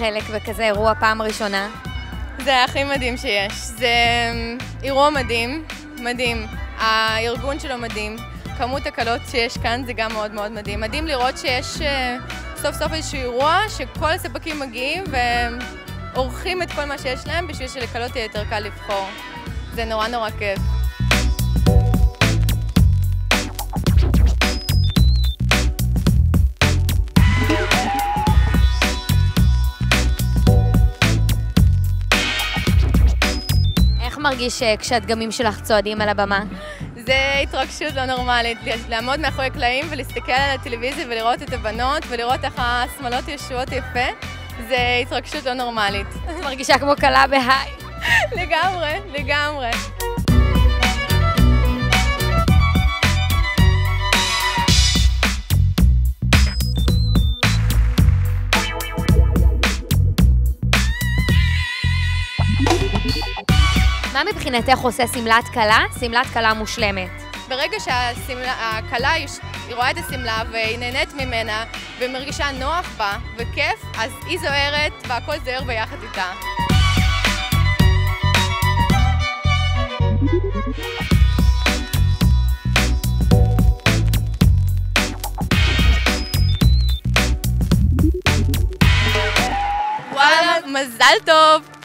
חלק בכזה אירוע פעם ראשונה? זה הכי מדהים שיש. זה אירוע מדהים, מדהים. הארגון שלו מדהים. כמות הקלות שיש כאן זה גם מאוד מאוד מדהים. מדהים לראות שיש סוף סוף איזשהו אירוע שכל הספקים מגיעים ועורכים את כל מה שיש להם בשביל שלקלות יהיה יותר קל לבחור. זה נורא נורא כיף. איך מרגיש כשהדגמים שלך צועדים על הבמה? זה התרגשות לא נורמלית, לעמוד מאחורי קלעים ולהסתכל על הטלוויזיה ולראות את הבנות ולראות איך השמלות ישובות יפה, זה התרגשות לא נורמלית. מרגישה כמו קלה בהיי. לגמרי, לגמרי. מה מבחינתך עושה שמלת כלה? שמלת כלה מושלמת. ברגע שהכלה רואה את השמלה והיא נהנית ממנה ומרגישה נוח בה וכיף, אז היא זוהרת והכל זוהר ביחד איתה. וואלה, מזל טוב!